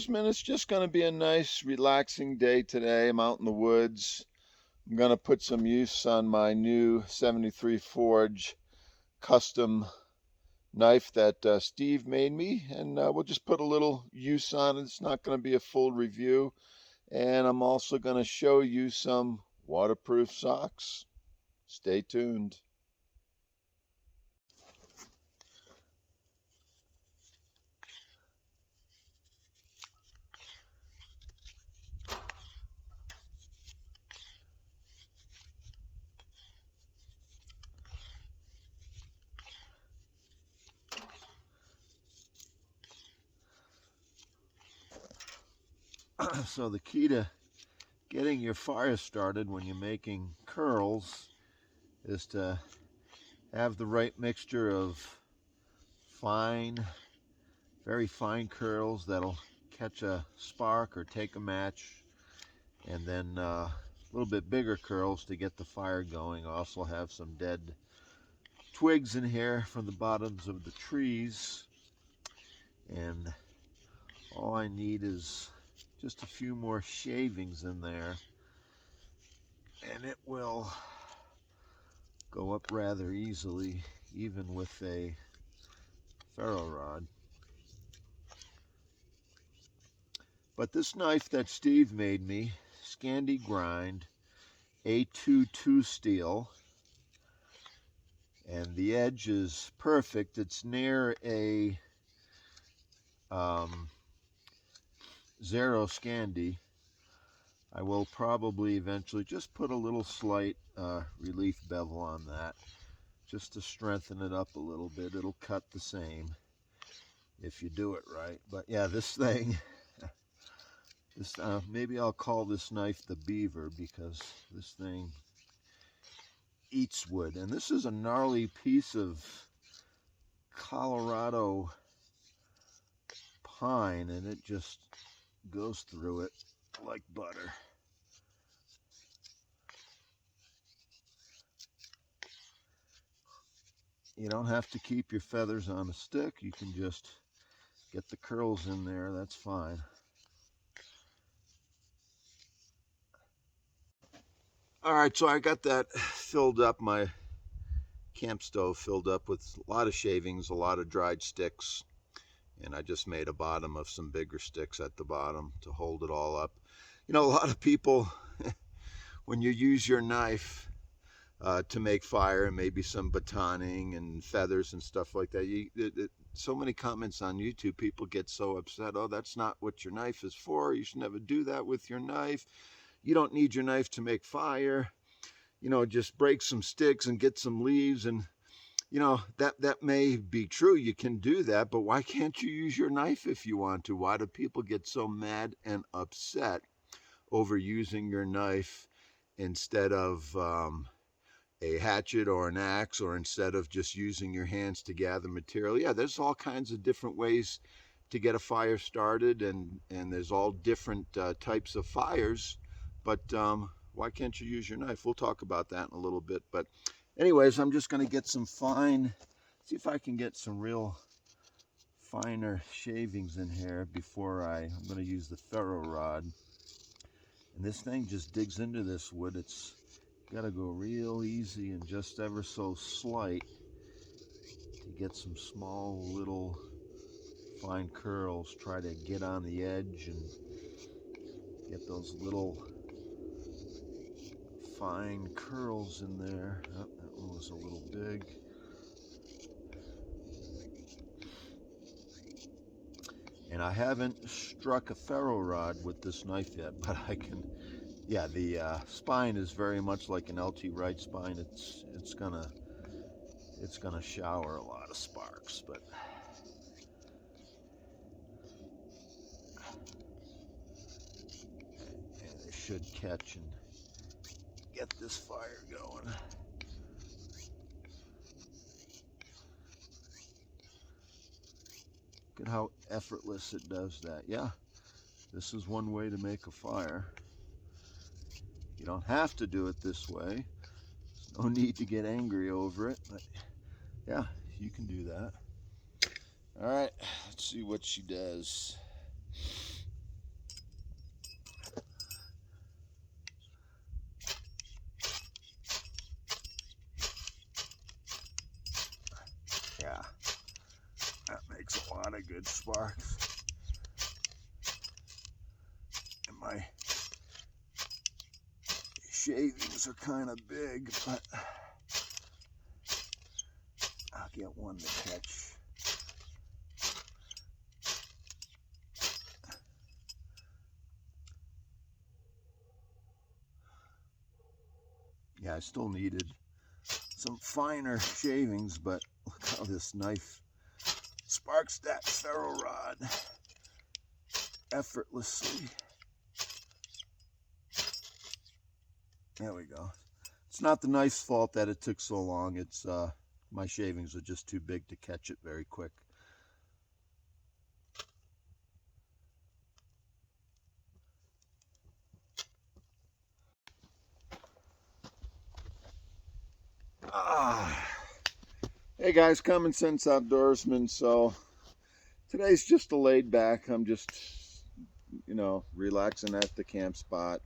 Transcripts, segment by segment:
Outdoorsman. It's just going to be a nice, relaxing day today. I'm out in the woods. I'm going to put some use on my new 73 Forge custom knife that Steve made me, and we'll just put a little use on it. It's not going to be a full review, and I'm also going to show you some waterproof socks. Stay tuned. So the key to getting your fire started when you're making curls is to have the right mixture of fine, very fine curls that'll catch a spark or take a match, and then a little bit bigger curls to get the fire going. Also have some dead twigs in here from the bottoms of the trees, and all I need is just a few more shavings in there, and it will go up rather easily, even with a ferro rod. But this knife that Steve made me, Scandi Grind A22 steel, and the edge is perfect. It's near a Zero Scandi. I will probably eventually just put a little slight relief bevel on that, just to strengthen it up a little bit. It'll cut the same if you do it right. But yeah, this thing, maybe I'll call this knife the Beaver, because this thing eats wood. And this is a gnarly piece of Colorado pine, and it just goes through it like butter. You don't have to keep your feathers on a stick. You can just get the curls in there. That's fine. All right, so I got that filled up, my camp stove filled up with a lot of shavings, a lot of dried sticks, and I just made a bottom of some bigger sticks at the bottom to hold it all up. You know, a lot of people, when you use your knife to make fire, and maybe some batoning and feathers and stuff like that, so many comments on YouTube, people get so upset. Oh, that's not what your knife is for. You should never do that with your knife. You don't need your knife to make fire. You know, just break some sticks and get some leaves. And you know, that may be true. You can do that, but why can't you use your knife if you want to? Why do people get so mad and upset over using your knife instead of a hatchet or an axe, or instead of just using your hands to gather material? Yeah, there's all kinds of different ways to get a fire started, and there's all different types of fires, but why can't you use your knife? We'll talk about that in a little bit. But anyways, I'm just going to get some fine, see if I can get some real finer shavings in here before I'm going to use the ferro rod. And this thing just digs into this wood. It's got to go real easy and just ever so slight to get some small little fine curls. Try to get on the edge and get those little fine curls in there. Oh, that one was a little big. And I haven't struck a ferro rod with this knife yet, but I can. Yeah, the spine is very much like an LT Wright spine. It's gonna shower a lot of sparks, but and it should catch and get this fire going. Look at how effortless it does that. Yeah, this is one way to make a fire. You don't have to do it this way. There's no need to get angry over it, but yeah, you can do that. All right, let's see what she does. of good sparks. And my shavings are kind of big, but I'll get one to catch. Yeah, I still needed some finer shavings, but look how this knife sparks that ferro rod effortlessly. There we go. It's not the knife's fault that it took so long. It's my shavings are just too big to catch it very quick. Hey guys, Common Sense Outdoorsman. So today's just a laid back. I'm just, relaxing at the camp spot.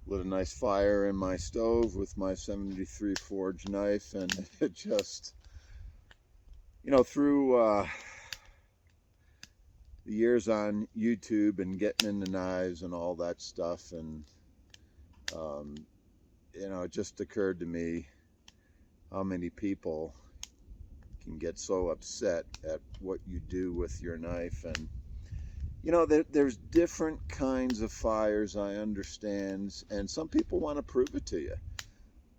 Lit a nice fire in my stove with my 73 forge knife, and it just, through the years on YouTube and getting into knives and all that stuff, and it just occurred to me how many people can get so upset at what you do with your knife. And there's different kinds of fires, I understand, and some people want to prove it to you.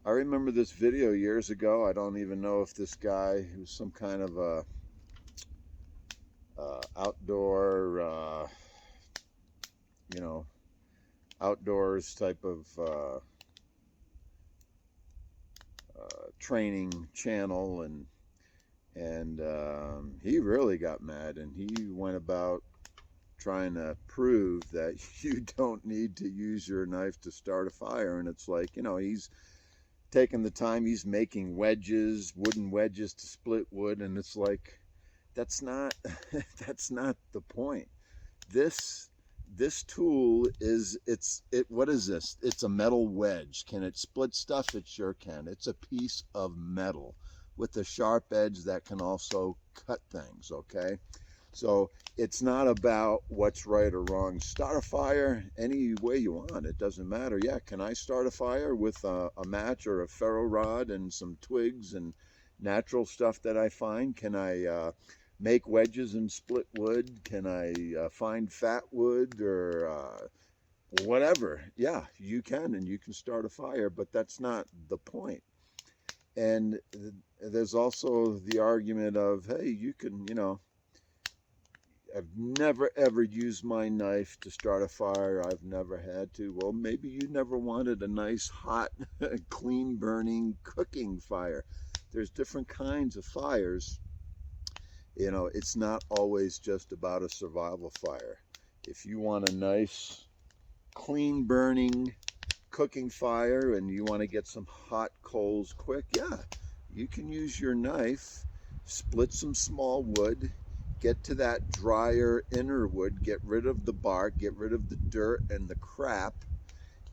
I remember this video years ago. I don't even know if this guy, who was some kind of a outdoor outdoors type of training channel, and he really got mad, and he went about trying to prove that you don't need to use your knife to start a fire. And it's like, he's taking the time, he's making wedges, wooden wedges to split wood, and it's like, that's not that's not the point. This tool is, what is this? It's a metal wedge. Can it split stuff? It sure can. It's a piece of metal with a sharp edge that can also cut things, okay? So it's not about what's right or wrong. Start a fire any way you want. It doesn't matter. Yeah, can I start a fire with a match or a ferro rod and some twigs and natural stuff that I find? Can I make wedges and split wood? Can I find fat wood or whatever? Yeah, you can, and you can start a fire, but that's not the point. And there's also the argument of, hey, you can, I've never ever used my knife to start a fire. I've never had to. Well, maybe you never wanted a nice, hot, clean burning cooking fire. There's different kinds of fires. It's not always just about a survival fire. If you want a nice, clean burning cooking fire and you want to get some hot coals quick, yeah, you can use your knife, split some small wood, get to that drier inner wood, get rid of the bark, get rid of the dirt and the crap,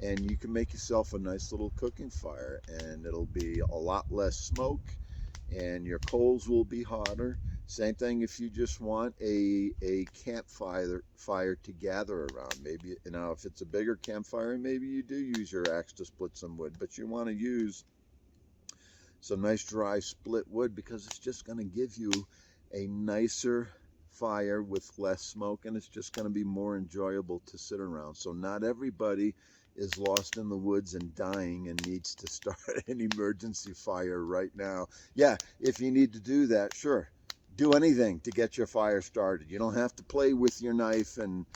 and you can make yourself a nice little cooking fire, and it'll be a lot less smoke and your coals will be hotter. Same thing if you just want a campfire to gather around. Maybe, if it's a bigger campfire, maybe you do use your axe to split some wood, but you want to use some nice dry split wood because it's just going to give you a nicer fire with less smoke, and it's just going to be more enjoyable to sit around. So not everybody is lost in the woods and dying and needs to start an emergency fire right now. Yeah, if you need to do that, sure, do anything to get your fire started. You don't have to play with your knife and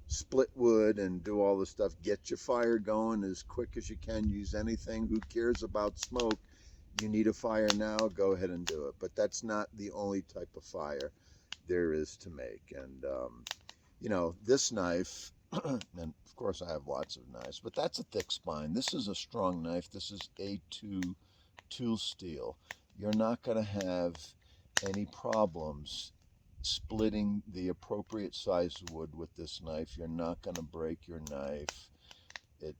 split wood and do all this stuff. Get your fire going as quick as you can. Use anything. Who cares about smoke? You need a fire now, go ahead and do it. But that's not the only type of fire there is to make. And this knife, and of course I have lots of knives, but that's a thick spine. This is a strong knife. This is A2 tool steel. You're not going to have any problems splitting the appropriate size wood with this knife. You're not going to break your knife.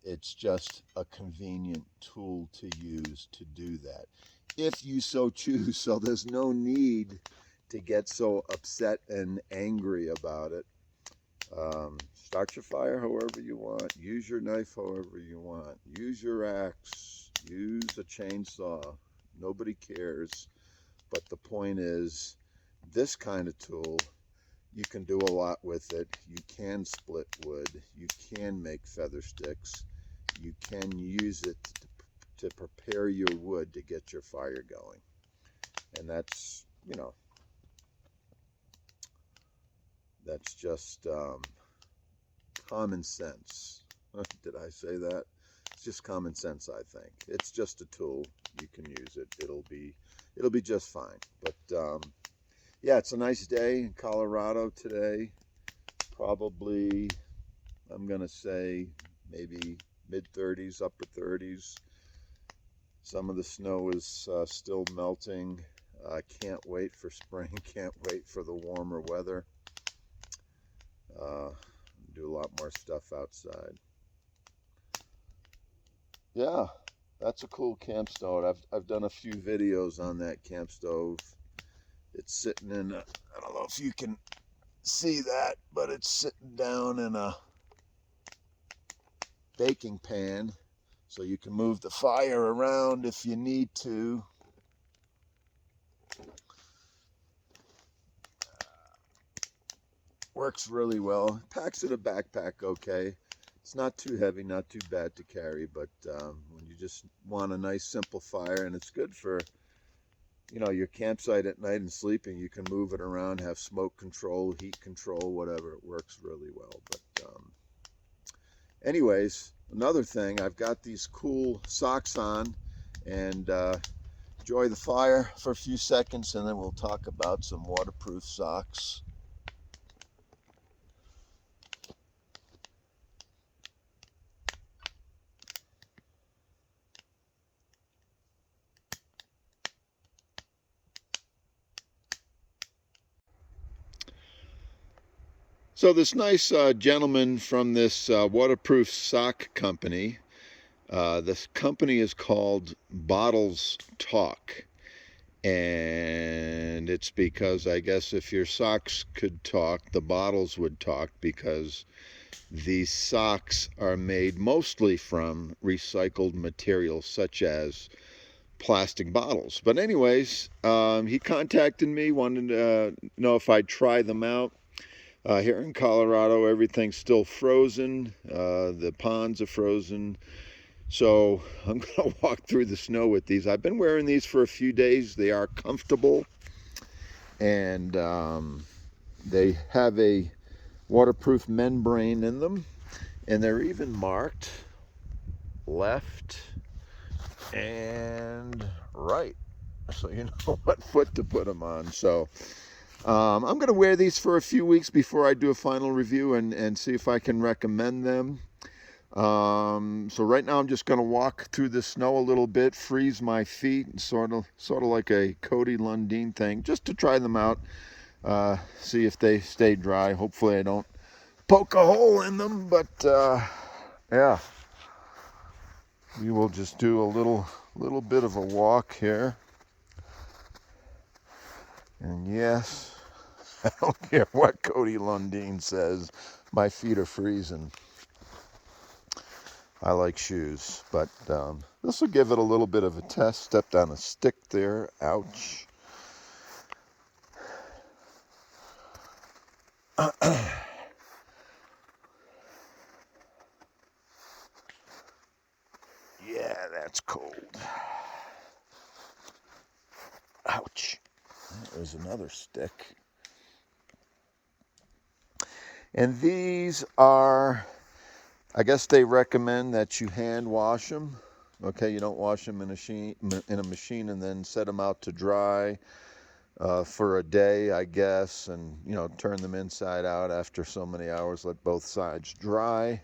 It's just a convenient tool to use to do that, if you so choose. So there's no need to get so upset and angry about it. Start your fire however you want. Use your knife however you want. Use your axe. Use a chainsaw. Nobody cares. But the point is, this kind of tool, you can do a lot with it. You can split wood. You can make feather sticks. You can use it to prepare your wood to get your fire going. And that's, you know, that's just common sense. Did I say that? It's just common sense, I think. It's just a tool. You can use it. It'll be just fine. But yeah, it's a nice day in Colorado today. Probably, I'm gonna say maybe mid-30s, upper 30s. Some of the snow is still melting. I can't wait for spring. Can't wait for the warmer weather. Do a lot more stuff outside. Yeah, that's a cool camp stove. I've done a few videos on that camp stove. It's sitting in a, I don't know if you can see that, but it's sitting down in a baking pan, so you can move the fire around if you need to. Works really well. Packs in a backpack okay. It's not too heavy, not too bad to carry, but when you just want a nice simple fire, and it's good for, you know, your campsite at night and sleeping, you can move it around, have smoke control, heat control, whatever. It works really well. But anyways, another thing, I've got these cool socks on, and enjoy the fire for a few seconds, and then we'll talk about some waterproof socks. So this nice gentleman from this waterproof sock company, this company is called BottlesTalk, and it's because I guess if your socks could talk, the bottles would talk, because these socks are made mostly from recycled materials such as plastic bottles. But anyways, he contacted me, wanted to know if I'd try them out. Here in Colorado, everything's still frozen. The ponds are frozen. So I'm going to walk through the snow with these. I've been wearing these for a few days. They are comfortable. And they have a waterproof membrane in them. And they're even marked left and right. So you know what foot to put them on. So I'm going to wear these for a few weeks before I do a final review and see if I can recommend them. So right now I'm just going to walk through the snow a little bit, freeze my feet, sort of like a Cody Lundin thing, just to try them out, see if they stay dry. Hopefully I don't poke a hole in them, but yeah, we will just do a little bit of a walk here. And yes, I don't care what Cody Lundin says, my feet are freezing. I like shoes, but this will give it a little bit of a test. Stepped on a stick there, ouch. Yeah, that's cold. Ouch. There's another stick. And these are, I guess they recommend that you hand wash them. Okay, you don't wash them in a machine and then set them out to dry for a day, I guess, and you know, turn them inside out after so many hours. Let both sides dry.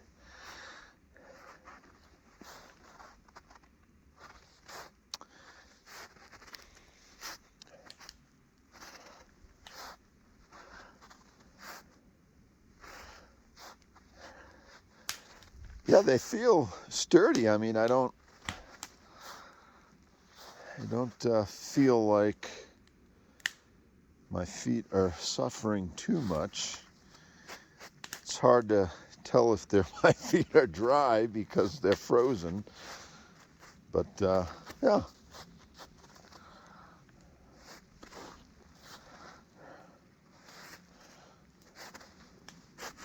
Yeah, they feel sturdy. I mean, I don't feel like my feet are suffering too much. It's hard to tell if my feet are dry because they're frozen. But yeah.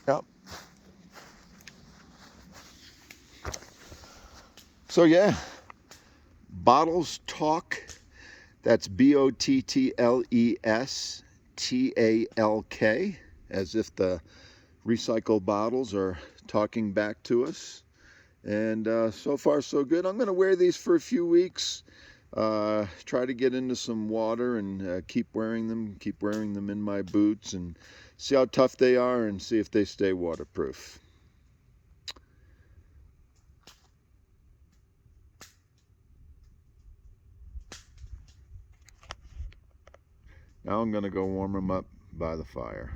Yep. So yeah, BottlesTalk. That's BOTTLESTALK, as if the recycled bottles are talking back to us. And so far so good. I'm going to wear these for a few weeks. Try to get into some water and keep wearing them in my boots and see how tough they are and see if they stay waterproof. Now I'm going to go warm them up by the fire.